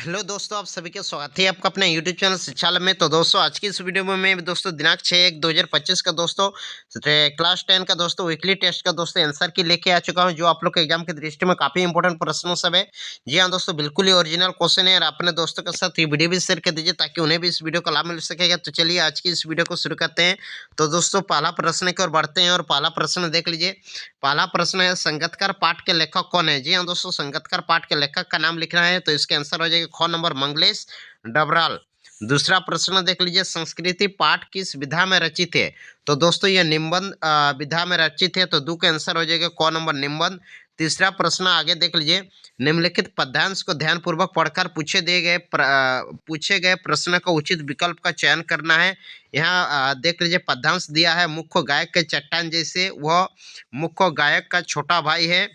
Hello दोस्तों, आप सभी का स्वागत है आपका अपने यूट्यूब चैनल शिक्षालय में। तो दोस्तों आज की इस वीडियो में मैं दोस्तों दिनांक 6/1/2025 का दोस्तों क्लास 10 का दोस्तों वीकली टेस्ट का दोस्तों आंसर की लेके आ चुका हूं, जो आप लोग के एग्जाम की दृष्टि में काफी इंपॉर्टेंट प्रश्नों सब है। जी हाँ दोस्तों, बिल्कुल ही ओरिजिनल क्वेश्चन है और अपने दोस्तों के साथ ये वीडियो भी शेयर कर दीजिए ताकि उन्हें भी इस वीडियो का लाभ मिल सकेगा। तो चलिए आज की इस वीडियो को शुरू करते हैं। तो दोस्तों पहला प्रश्न की ओर बढ़ते हैं और पहला प्रश्न देख लीजिए। पहला प्रश्न है, संगीतकार पाठ के लेखक कौन है? जी हाँ दोस्तों, संगीतकार पाठ के लेखक का नाम लिखना है। तो इसका आंसर हो जाएगा ख नंबर मंगलेश डबराल। दूसरा प्रश्न देख लीजिए, संस्कृति पाठ किस विधा में रचित है? तो दोस्तों यह निबंध विधा में रचित है। तो दो का आंसर हो जाएगा क नंबर निबंध। तीसरा प्रश्न आगे देख लीजिए, निम्नलिखित पद्यांश को ध्यानपूर्वक पढ़कर पूछे गए प्रश्न का उचित विकल्प का चयन करना है। यहाँ देख लीजिए पद्यांश दिया है, मुख्य गायक के चट्टान जैसे वह मुख्य गायक का छोटा भाई है,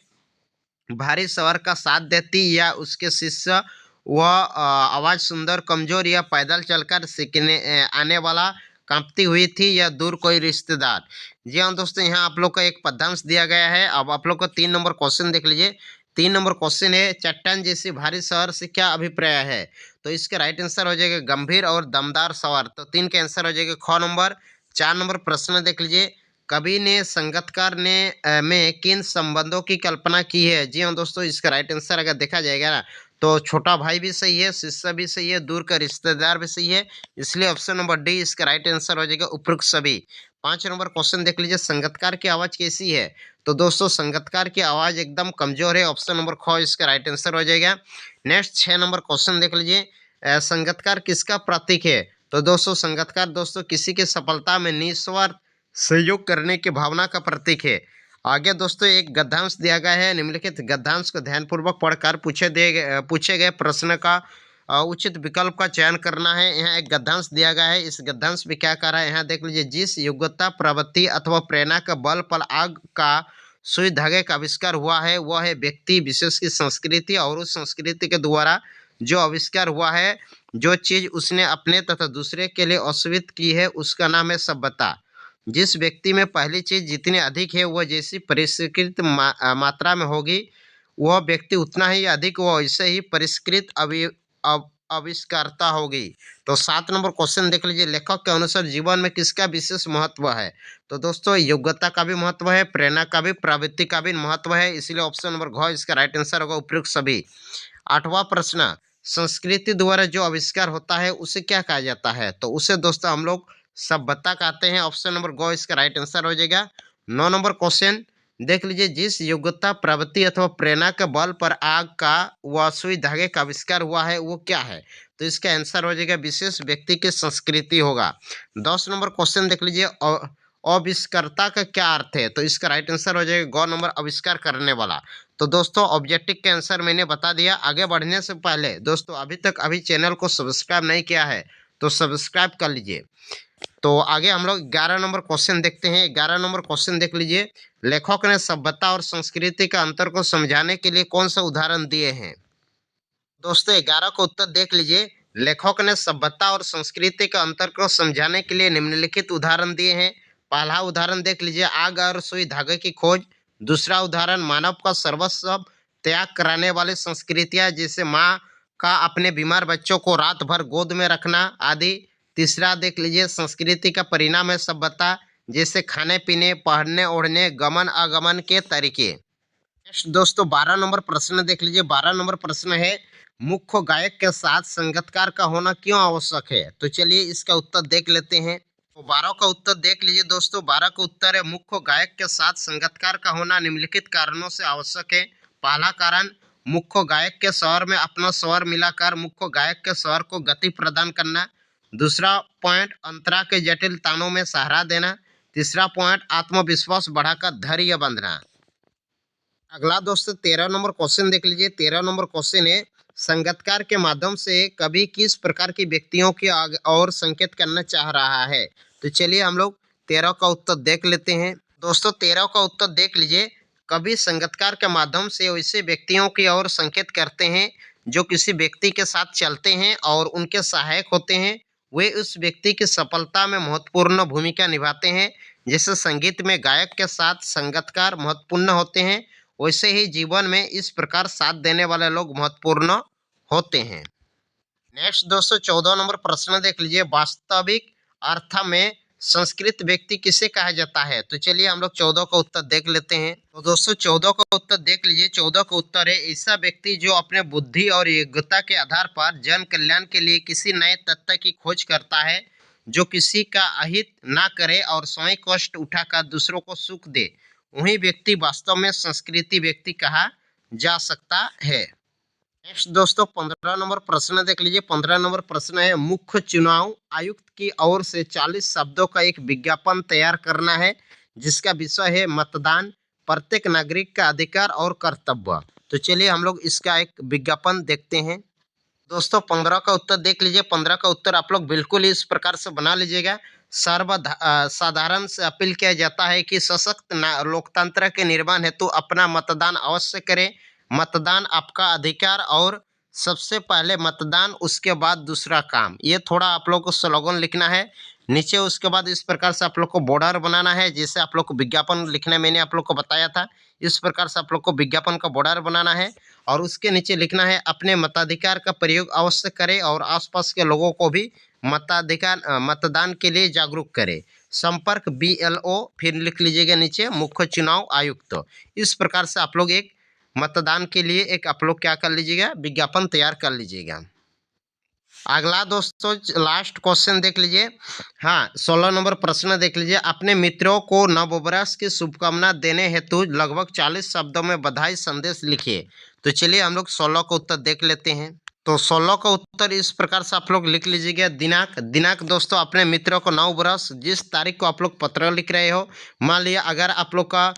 भारी सवार का साथ देती या उसके शिष्य, वह आवाज सुंदर कमजोर या पैदल चलकर सीखने आने वाला कांपती हुई थी या दूर कोई रिश्तेदार। जी हाँ दोस्तों, यहाँ आप लोग का एक पद्यांश दिया गया है। अब आप लोग को 3 नंबर क्वेश्चन देख लीजिए। 3 नंबर क्वेश्चन है, चट्टान जैसी भारी सवार से क्या अभिप्राय है? तो इसका राइट आंसर हो जाएगा गंभीर और दमदार सवार। तो 3 का आंसर हो जाएगा ख नंबर। 4 नंबर प्रश्न देख लीजिए, कवि ने संगीतकार ने में किन संबंधों की कल्पना की है? जी हाँ दोस्तों, इसका राइट आंसर अगर देखा जाएगा ना तो छोटा भाई भी सही है, शिष्य भी सही है, दूर का रिश्तेदार भी सही है। इसलिए ऑप्शन नंबर डी इसका राइट आंसर हो जाएगा उपरोक्त सभी। 5 नंबर क्वेश्चन देख लीजिए, संगीतकार की आवाज कैसी है? तो दोस्तों संगीतकार की आवाज एकदम कमजोर है। ऑप्शन नंबर ख इसका राइट आंसर हो जाएगा। नेक्स्ट 6 नंबर क्वेश्चन देख लीजिए, संगीतकार किसका प्रतीक है? तो दोस्तों संगीतकार दोस्तों किसी की सफलता में निस्वार्थ सहयोग करने की भावना का प्रतीक है। आगे दोस्तों एक गद्यांश दिया गया है, निम्नलिखित गद्यांश को ध्यानपूर्वक पढ़कर पूछे गए प्रश्न का उचित विकल्प का चयन करना है। यहाँ एक गद्यांश दिया गया है, इस गद्यांश में क्या कर रहा है यहाँ देख लीजिए, जिस योग्यता प्रवृत्ति अथवा प्रेरणा के बल पर आग का सुई धागे का आविष्कार हुआ है वह है व्यक्ति विशेष की संस्कृति, और उस संस्कृति के द्वारा जो आविष्कार हुआ है, जो चीज उसने अपने तथा दूसरे के लिए अस्वीकृत की है उसका नाम है सभ्यता। जिस व्यक्ति में पहली चीज जितनी अधिक है वह जैसी परिष्कृत मात्रा में होगी, वह व्यक्ति उतना ही अधिक वह वैसे ही परिष्कृत आविष्कारता होगी। तो 7 नंबर क्वेश्चन देख लीजिए, लेखक के अनुसार जीवन में किसका विशेष महत्व है? तो दोस्तों योग्यता का भी महत्व है, प्रेरणा का भी, प्रवृत्ति का भी महत्व है। इसलिए ऑप्शन नंबर घ इसका राइट आंसर होगा उपयुक्त सभी। 8वां प्रश्न, संस्कृति द्वारा जो आविष्कार होता है उसे क्या कहा जाता है? तो उसे दोस्तों हम लोग सभ्यता कहते हैं। ऑप्शन नंबर ग इसका राइट आंसर हो जाएगा। 9 नंबर क्वेश्चन देख लीजिए, जिस योग्यता प्रवृत्ति अथवा प्रेरणा के बल पर आग का व सुई धागे का आविष्कार हुआ है वो क्या है? तो इसका आंसर हो जाएगा विशेष व्यक्ति की संस्कृति होगा। 10 नंबर क्वेश्चन देख लीजिए, आविष्कर्ता का क्या अर्थ है? तो इसका राइट आंसर हो जाएगा ग नंबर आविष्कार करने वाला। तो दोस्तों ऑब्जेक्टिव का आंसर मैंने बता दिया। आगे बढ़ने से पहले दोस्तों अभी चैनल को सब्सक्राइब नहीं किया है तो सब्सक्राइब कर लीजिए। तो आगे हम लोग 11 नंबर क्वेश्चन देखते हैं। 11 नंबर क्वेश्चन देख लीजिए, लेखक ने सभ्यता और संस्कृति का अंतर को समझाने के लिए कौन सा उदाहरण दिए हैं? दोस्तों 11 का उत्तर देख लीजिए, लेखक ने सभ्यता और संस्कृति का अंतर को समझाने के लिए निम्नलिखित उदाहरण दिए हैं। पहला उदाहरण देख लीजिए, आग और सुई धागे की खोज। दूसरा उदाहरण, मानव का सर्वस्व त्याग कराने वाली संस्कृतियां जैसे माँ का अपने बीमार बच्चों को रात भर गोद में रखना आदि। तीसरा देख लीजिए, संस्कृति का परिणाम है सभ्यता, जैसे खाने पीने, पहनने ओढ़ने, गमन आगमन के तरीके। नेक्स्ट दोस्तों 12 नंबर प्रश्न देख लीजिए। 12 नंबर प्रश्न है, मुख्य गायक के साथ संगीतकार का होना क्यों आवश्यक है? तो चलिए इसका उत्तर देख लेते हैं। तो 12 का उत्तर देख लीजिए दोस्तों। 12 का उत्तर है, मुख्य गायक के साथ संगीतकार का होना निम्नलिखित कारणों से आवश्यक है। पहला कारण, मुख्य गायक के स्वर में अपना स्वर मिलाकर मुख्य गायक के स्वर को गति प्रदान करना। दूसरा पॉइंट, अंतरा के जटिल तानों में सहारा देना। तीसरा पॉइंट, आत्मविश्वास बढ़ाकर धैर्य बंधना। अगला दोस्तों 13 नंबर क्वेश्चन देख लीजिए। 13 नंबर क्वेश्चन है, संगीतकार के माध्यम से कवि किस प्रकार की व्यक्तियों की और संकेत करना चाह रहा है? तो चलिए हम लोग 13 का उत्तर देख लेते हैं। दोस्तों 13 का उत्तर देख लीजिए, कवि संगीतकार के माध्यम से वैसे व्यक्तियों की ओर संकेत करते हैं जो किसी व्यक्ति के साथ चलते हैं और उनके सहायक होते हैं। वे उस व्यक्ति की सफलता में महत्वपूर्ण भूमिका निभाते हैं। जैसे संगीत में गायक के साथ संगीतकार महत्वपूर्ण होते हैं, वैसे ही जीवन में इस प्रकार साथ देने वाले लोग महत्वपूर्ण होते हैं। नेक्स्ट दोस्तों 14 नंबर प्रश्न देख लीजिए, वास्तविक अर्थ में संस्कृत व्यक्ति किसे कहा जाता है। तो चलिए हम लोग 14 का उत्तर देख लेते हैं। तो दोस्तों 14 का उत्तर देख लीजिए। 14 का उत्तर है, ऐसा व्यक्ति जो अपने बुद्धि और योग्यता के आधार पर जन कल्याण के लिए किसी नए तथ्य की खोज करता है, जो किसी का अहित ना करे और स्वयं कष्ट उठाकर दूसरों को सुख दे, वही व्यक्ति वास्तव में संस्कृति व्यक्ति कहा जा सकता है। नेक्स्ट दोस्तों 15 नंबर प्रश्न देख लीजिए। 15 नंबर प्रश्न है, मुख्य चुनाव आयुक्त की ओर से 40 शब्दों का एक विज्ञापन तैयार करना है, जिसका विषय है मतदान, प्रत्येक नागरिक का अधिकार और कर्तव्य। तो चलिए हम लोग इसका एक विज्ञापन देखते हैं। दोस्तों 15 का उत्तर देख लीजिए। 15 का उत्तर आप लोग बिल्कुल इस प्रकार से बना लीजिएगा। साधारण से अपील किया जाता है कि सशक्त लोकतंत्र के निर्माण हेतु अपना मतदान अवश्य करें। मतदान आपका अधिकार और सबसे पहले मतदान, उसके बाद दूसरा काम। ये थोड़ा आप लोग को स्लोगन लिखना है नीचे। उसके बाद इस प्रकार से आप लोग को बॉर्डर बनाना है, जैसे आप लोग को विज्ञापन लिखना मैंने आप लोग को बताया था, इस प्रकार से आप लोग को विज्ञापन का बॉर्डर बनाना है। और उसके नीचे लिखना है, अपने मताधिकार का प्रयोग अवश्य करें और आसपास के लोगों को भी मतदान के लिए जागरूक करें। संपर्क BLO, फिर लिख लीजिएगा नीचे मुख्य चुनाव आयुक्त। इस प्रकार से आप लोग एक मतदान के लिए एक आप लोग क्या कर लीजिएगा, विज्ञापन तैयार कर लीजिएगा। अगला दोस्तों लास्ट क्वेश्चन देख लीजिए। हाँ 16 नंबर प्रश्न देख लीजिए, अपने मित्रों को नववर्ष की शुभकामना देने हेतु लगभग 40 शब्दों में बधाई संदेश लिखिए। तो चलिए हम लोग 16 का उत्तर देख लेते हैं। तो 16 का उत्तर इस प्रकार से आप लोग लिख लीजिएगा, दिनांक दोस्तों अपने मित्रों को नववर्ष जिस तारीख को आप लोग पत्र लिख रहे हो, मान लिया अगर आप लोग का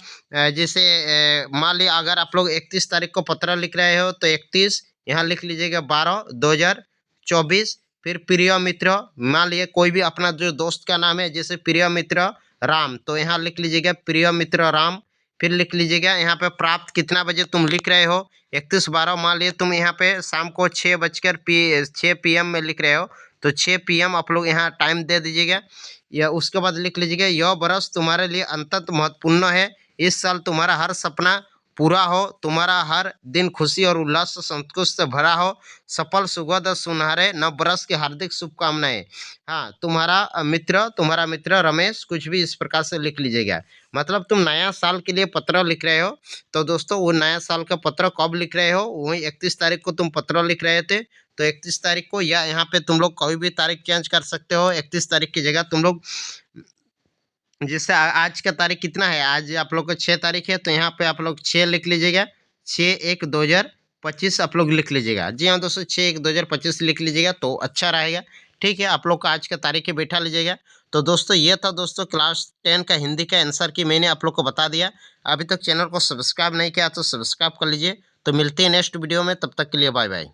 मान लिया अगर आप लोग 31 तारीख को पत्र लिख रहे हो तो 31 यहाँ लिख लीजिएगा 12/2024। फिर प्रिय मित्र, मान लिया कोई भी अपना जो दोस्त का नाम है, जैसे प्रिय मित्र राम, तो यहाँ लिख लीजिएगा प्रिय मित्र राम। फिर लिख लीजिएगा यहाँ पे प्राप्त कितना बजे तुम लिख रहे हो, 31/12। मान लिए तुम यहाँ पे शाम को 6 PM में लिख रहे हो, तो 6 PM आप लोग यहाँ टाइम दे दीजिएगा। या उसके बाद लिख लीजिएगा, यह वर्ष तुम्हारे लिए अत्यंत महत्वपूर्ण है, इस साल तुम्हारा हर सपना पूरा हो, तुम्हारा हर दिन खुशी और उल्लास संतोष से भरा हो, सफल सुखद और सुनहरे नव वर्ष की हार्दिक शुभकामनाएं। हाँ तुम्हारा मित्र रमेश, कुछ भी इस प्रकार से लिख लीजिएगा। मतलब तुम नया साल के लिए पत्र लिख रहे हो, तो दोस्तों वो नया साल का पत्र कब लिख रहे हो, वही 31 तारीख को तुम पत्र लिख रहे थे, तो 31 तारीख को, या यहाँ पे तुम लोग कोई भी तारीख चेंज कर सकते हो। 31 तारीख की जगह तुम लोग, जैसे आज का तारीख कितना है, आज आप लोग को 6 तारीख है, तो यहाँ पे आप लोग 6 लिख लीजिएगा, 6/1/2025 आप लोग लिख लीजिएगा। जी हाँ दोस्तों 6/1/2025 लिख लीजिएगा तो अच्छा रहेगा। ठीक है, आप लोग का आज का तारीख ही बैठा लीजिएगा। तो दोस्तों ये था दोस्तों क्लास 10 का हिंदी का आंसर की मैंने आप लोग को बता दिया। अभी तक चैनल को सब्सक्राइब नहीं किया तो सब्सक्राइब कर लीजिए। तो मिलते हैं नेक्स्ट वीडियो में, तब तक के लिए बाय बाय।